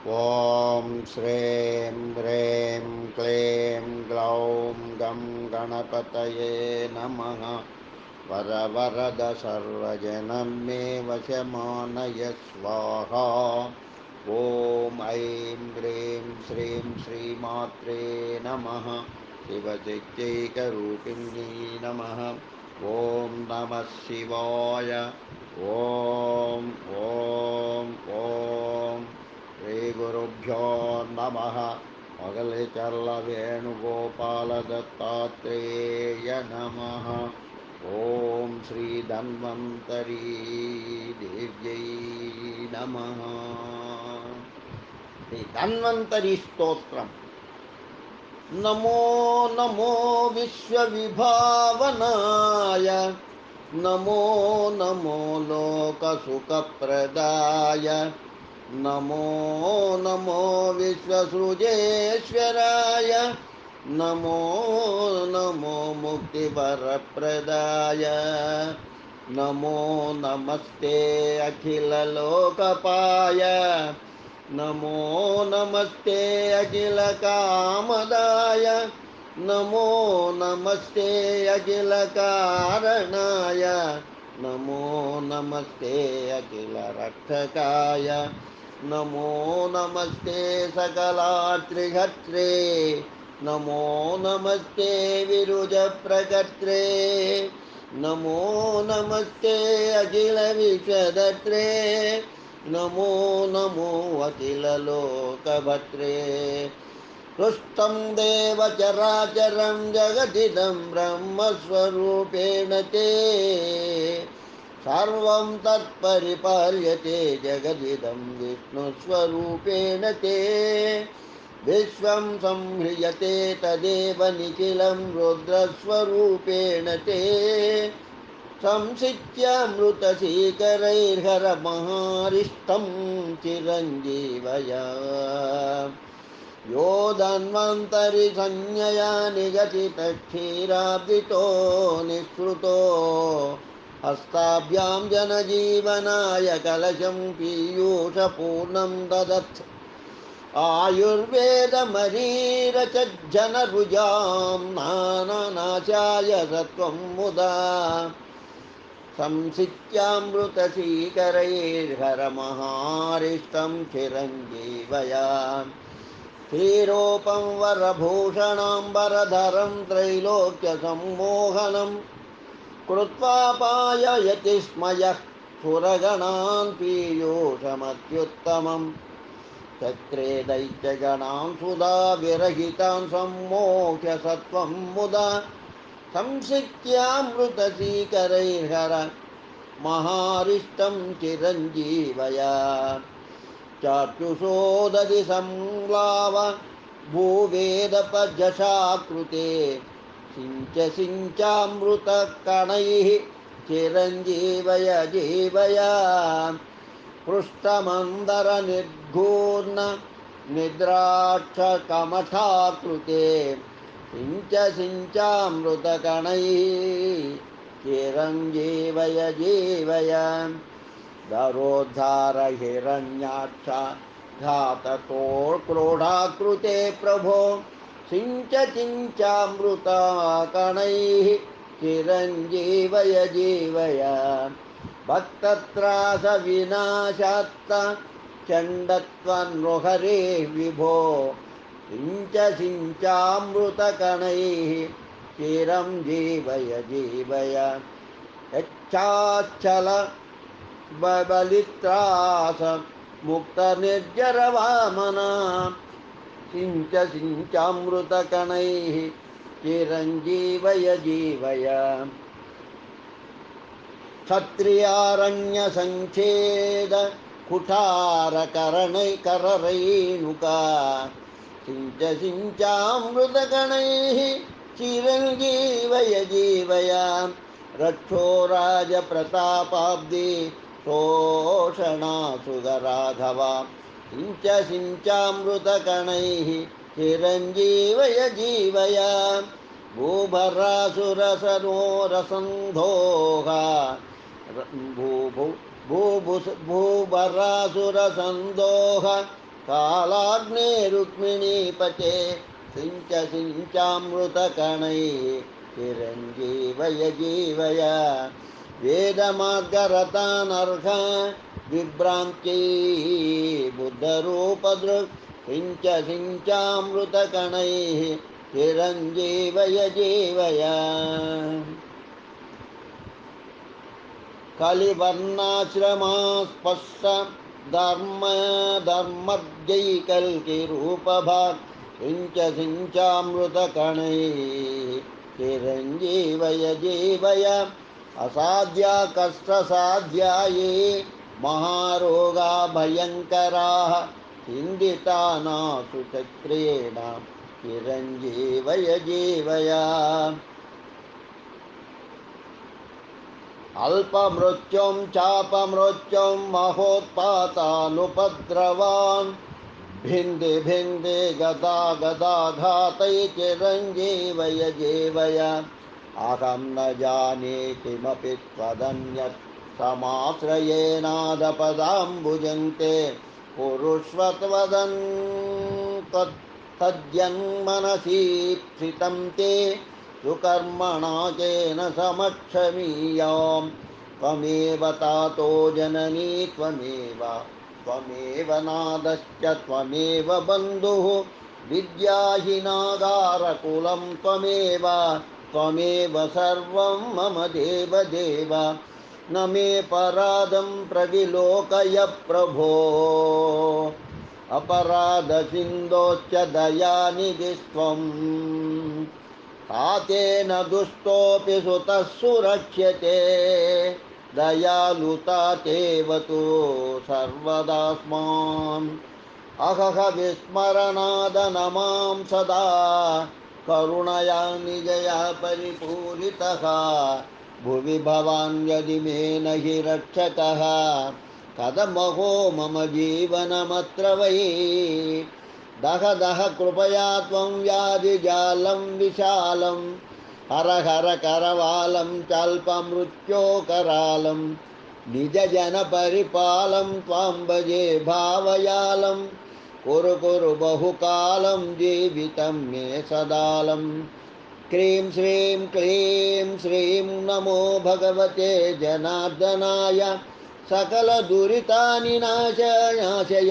ॐ श्रीं ह्रीं क्लीं ग्लौं गं गणपतये नमः। वरवरद सर्वजनं मे वशमानय स्वाहा। ॐ ऐं ह्रीं श्रीं श्रीमात्रे नमः। शिवशक्त्यैकरूपिण्यै नमः। ॐ नमः शिवाय। ॐ ॐ ॐ श्रीगुरुभ्यो नमः। मोगलिचर्लवेणुगोपालदत्तात्रेय नमः। ॐ श्रीधन्वन्तरी देव्यै नमः। श्रीधन्वन्तरी स्तोत्रम्। नमो नमो विश्वविभावनाय, नमो नमो लोकसुखप्रदाय, नमो नमो विश्वसृजेश्वराय, नमो नमो मुक्तिवरप्रदाय, नमो नमस्ते अखिललोकपाय, नमो नमस्ते अखिलकामदाय, नमो नमस्ते अखिलकारणाय, नमो नमस्ते अखिलरक्षकाय, नमो नमस्ते सकलात्रिहर्त्रे, नमो नमस्ते विरुजप्रकर्त्रे, नमो नमस्ते अखिलविश्वदत्रे, नमो नमो अखिललोकभद्रे। सृष्टं देवचराचरं जगदिदं ब्रह्मस्वरूपेण ते, सर्वं तत्परिपाल्यते जगदिदं विष्णुस्वरूपेण ते। विश्वं संह्रियते तदेव निखिलं रुद्रस्वरूपेण ते। संसिच्यमृतशीकरैर्हरमहारिष्टं चिरञ्जीवया, यो धन्वन्तरिसंज्ञया निगदितक्षीराब्दितो निःसृतो, हस्ताभ्यां जनजीवनाय कलशं पीयूषपूर्णं ददत्। आयुर्वेदमरीरचज्जनरुजां नानानाशाय सत्वं मुदा, संसिच्यामृतशीकरैर्हरमहारिष्टं चिरञ्जीवया। श्रीरूपं वरभूषणाम्बरधरं त्रैलोक्यसम्मोहनं, कृत्वा पाययति स्म यः सुरगणान् पीयूषमत्युत्तमम्। चक्रे दैत्यगणां सुधा विरहितान् सम्मोह्य सत्वं मुदा, संसिच्यामृतशीकरैर्हर महारिष्टं चिरञ्जीवया। चाक्षुषोदधि संलाव भूवेदपजशाकृते, सिञ्चामृतकणैः चिरञ्जीवय जीवया। पृष्ठमन्दरनिर्घूर्ण निद्राक्षकमठाकृते, सिञ्चामृतकणैः चिरञ्जीवय जीवय। दरोद्धार हिरण्याक्ष घाततोक्रोधाकृते प्रभो, सिञ्चामृतकणैः चिरञ्जीवय जीवय। भक्तत्रास विनाशात्त चण्डत्वन्हरे विभो, सिञ्चामृतकणैः चिरं जीवय जीवय। यच्छाचल बलित्रास मुक्तनिर्जरवामना, सिञ्चामृतकणैः चिरञ्जीवय जीवय। क्षत्रियारण्यसङ्खेद कुठारकरणैकररेणुका, सिञ्चामृतकणैः चिरञ्जीवय जीवय। रक्षोराजप्रतापाब्धि शोषणासुगराघवा, सिञ्चामृतकणैः चिरञ्जीवय जीवय। भूभरासुरसरोरसन्धोहा, भूभरासुरसन्दोह कालाग्ने रुक्मिणीपते सिञ्चामृतकणैः चिरञ्जीवय जीवय वेदमार्गरतानर्घ विभ्रान्त्यै बुद्धरूपदृक् सिञ्चामृतकणैः चिरञ्जीवय जीवय कलिवर्णाश्रमास्पश्च धर्मद्यैकल्किरूपभाक् सिञ्चामृतकणैः चिरञ्जीवय जीवय असाध्या कष्टसाध्या ये महारोगा भयङ्कराः चिन्तितानासु चक्रेण चिरञ्जीवय जीवय अल्पमृत्युं चापमृत्युं महोत्पातानुपद्रवान् भिन्दे भिन्दे गदा गदाघातै चिरञ्जीवय जीवय अहं न जाने किमपि त्वदन्यत् समाश्रयेनादपदाम्बुजन्ते कुरुष्व त्वदन् तद्यन्मनसि स्थितं ते सुकर्मणा केन समक्षमीयां त्वमेव तातो जननी त्वमेव नादश्च त्वमेव बन्धुः विद्याहीनागारकुलं त्वमेव सर्वं मम देवदेव न मे पराधं प्रविलोकय प्रभो अपराधसिन्धोश्च दयानिधिस्त्वम् तातेन दुष्टोऽपि सुतः सुरक्ष्यते दयालुता तेव तु सर्वदास्मान् अहह विस्मरणादनमां सदा करुणया निजया परिपूरितः भुवि भवान् यदि मे न हि रक्षकः कथमहो मम जीवनमत्र वै दह दह कृपया त्वं व्याधिजालं विशालं हर हर करवालं चाल्पमृत्योकरालं निजजनपरिपालं त्वां भजे भावयालं कुरु कुरु बहुकालं जीवितं मे सदालं क्रीं श्रीं नमो भगवते जनार्दनाय सकलदुरितानि नाशय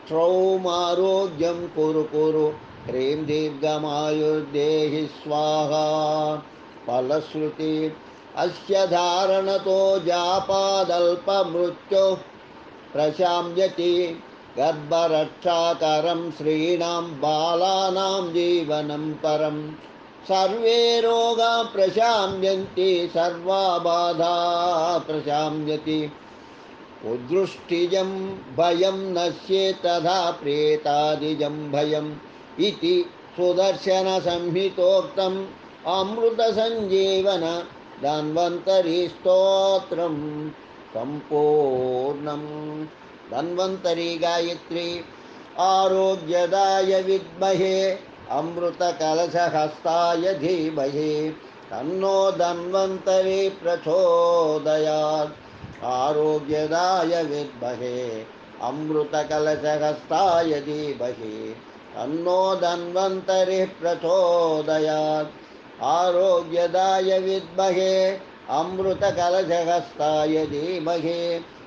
श्रौमारोग्यं कुरु ह्रीं दीर्घमायुर्देहि स्वाहा फलश्रुति अस्य धारणतो जापादल्पमृत्युः प्रशाम्यति गर्भरक्षाकरं श्रीणां बालानां जीवनं परं सर्वे रोगा प्रशाम्यन्ति सर्वा बाधा प्रशाम्यति उद्दृष्टिजं भयं नश्येत् तथा प्रेतादिजं भयम् इति सुदर्शनसंहितोक्तम् अमृतसञ्जीवन धन्वन्तरी स्तोत्रं सम्पूर्णम् धन्वन्तरी गायत्री आरोग्यदाय विद्महे अमृतकलशहस्ताय धीमहि तन्नो धन्वन्तरी प्रचोदयात् आरोग्यदाय विद्महे अमृतकलशहस्ताय धीमहि तन्नो धन्वन्तरिः प्रचोदयात् आरोग्यदाय विद्महे अमृतकलशहस्ताय धीमहि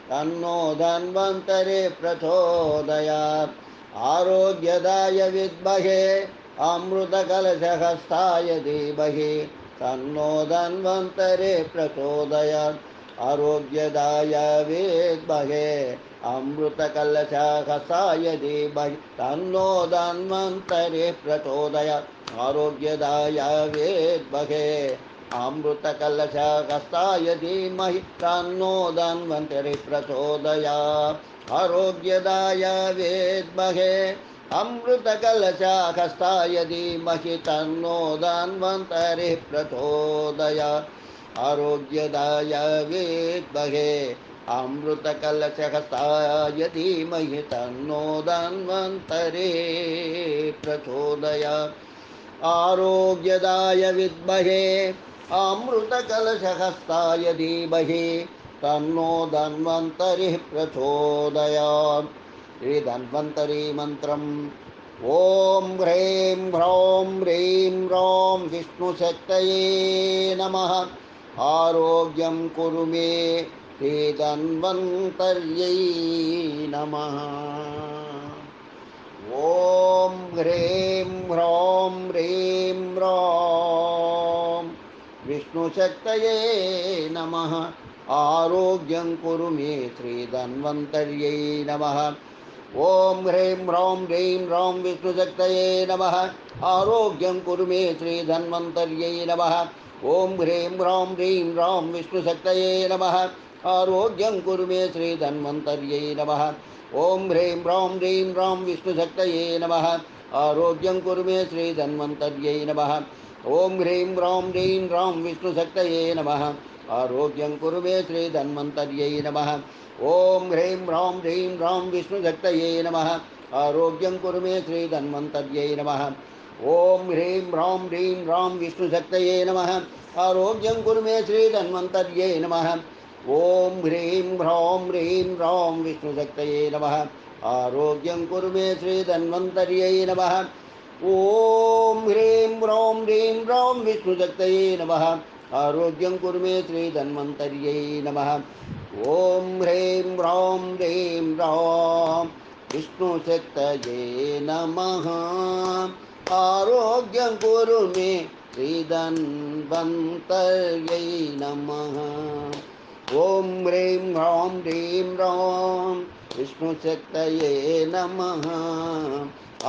तन्नो धन्वन्तरिः प्रचोदयात् आरोग्यदाय विद्महे अमृतकलशहस्ताय धीमहि तन्नो धन्वन्तरिः प्रचोदयात् आरोग्यदाय विद्महे अमृतकलशहस्ताय धीमहि तन्नो धन्वन्तरिः प्रचोदयात् आरोग्यदाय विद्महे अमृतकलशहस्ताय धीमहि तन्नो धन्वन्तरिः प्रचोदयात् आरोग्यदाय विद्महे अमृतकलशहस्ताय धीमहि तन्नो धन्वन्तरिः प्रचोदयात् आरोग्यदाय विद्महे अमृतकलशहस्ताय धीमहि तन्नो धन्वन्तरिः प्रचोदयात् आरोग्यदाय विद्महे अमृतकलशहस्ताय धीमहि तन्नो धन्वन्तरिः प्रचोदयात् श्रीधन्वन्तरी मन्त्रम् ॐ ह्रीं ह्रौं ह्रीं ह्रौं विष्णुशक्तये नमः आरोग्यं कुरु मे श्रीधन्वन्तर्यै नमः ॐ ह्रीं ह्रौं ह्रीं ह्रौं विष्णुशक्तये नमः आरोग्यं कुरु मे श्रीधन्वन्तर्यै नमः ॐ ह्रीं ह्रौं ह्रीं ह्रौं विष्णुशक्तये नमः आरोग्यं कुरु मे श्रीधन्वन्तर्यै नमः ॐ ह्रीं ह्रौं ह्रीं ह्रौं विष्णुशक्तये नमः आरोग्यं कुरु मे श्रीधन्वन्तर्यै नमः ॐ ह्रीं ह्रौं ह्रीं ह्रौं विष्णुशक्तये नमः आरोग्यं कुरु मे श्रीधन्वन्तर्यै नमः ॐ ह्रीं ह्रौं ह्रीं ह्रौं विष्णुशक्तये नमः आरोग्यं कुरु मे श्रीधन्वन्तर्यै नमः ॐ ह्रीं ह्रौं ह्रीं ह्रौं विष्णुशक्तये नमः आरोग्यं कुरु मे श्रीधन्वन्तर्यै नमः ॐ ह्रीं ह्रौं ह्रीं ह्रौं विष्णुशक्तये नमः आरोग्यं कुरु मे श्रीधन्वन्तर्यै नमः ॐ ह्रीं ह्रौं ह्रीं ह्रौं विष्णुशक्तये नमः आरोग्यं कुरु मे श्रीधन्वन्तर्यै नमः ॐ ह्रीं ह्रौं ह्रीं ह्रौं विष्णुशक्तये नमः आरोग्यं कुरु मे श्रीधन्वन्तर्यै नमः ॐ ह्रीं ह्रौं ह्रीं ह्रौं विष्णुशक्तये नमः आरोग्यं कुरु मे श्रीधन्वन्तर्यै नमः ॐ ह्रीं ह्रौं ह्रीं ह्रौं विष्णुशक्तये नमः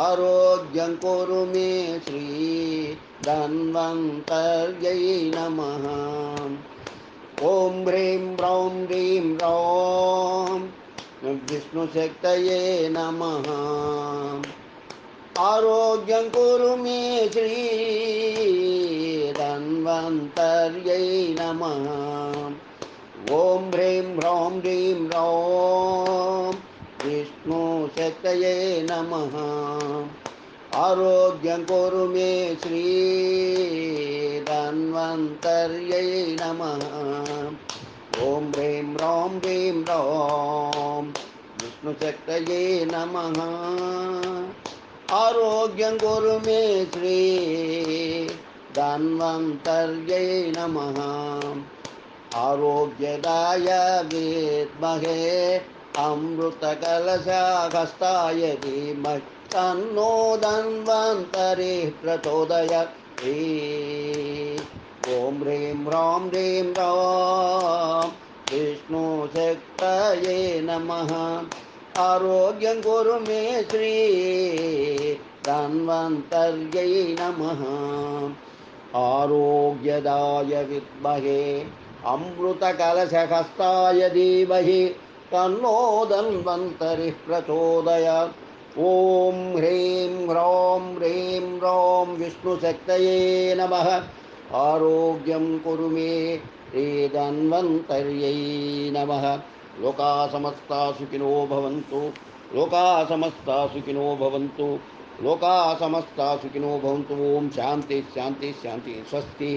आरोग्यं कुरु मे श्रीधन्वन्तर्यै नमः ॐ ह्रीं ह्रौं ह्रीं ह्रौं विष्णुशक्तये नमः आरोग्यं कुरु मे श्रीधन्वन्तर्यै नमः ॐ ह्रीं ह्रौं ह्रीं ह्रौं विष्णुशक्तये नमः आरोग्यं कुरु मे श्रीधन्वन्तर्यै नमः ॐ ह्रीं ह्रौं ह्रीं ह्रौं विष्णुशक्तये नमः आरोग्यं कुरु मे श्रीधन्वन्तर्यै नमः आरोग्यदाय विद्महे अमृतकलशहस्ताय धीमहि तन्नो धन्वन्तरिः प्रचोदयात् ॐ ह्रीं ह्रौं ह्रीं ह्रौं विष्णुशक्तये नमः आरोग्यं कुरु मे श्रीधन्वन्तर्यै नमः आरोग्यदाय विद्महे अमृतकलशहस्ताय धीमहि तन्नो धन्वन्तरिः प्रचोदयात् ॐ ह्रीं ह्रौं ह्रीं ह्रौं विष्णुशक्तये नमः आरोग्यं कुरु मे श्रीधन्वन्तर्यै नमः लोकाः समस्ताः सुखिनो भवन्तु लोकाः समस्ताः सुखिनो भवन्तु लोकाः समस्ताः सुखिनो भवन्तु ओम शांति शांति शांति स्वस्ति।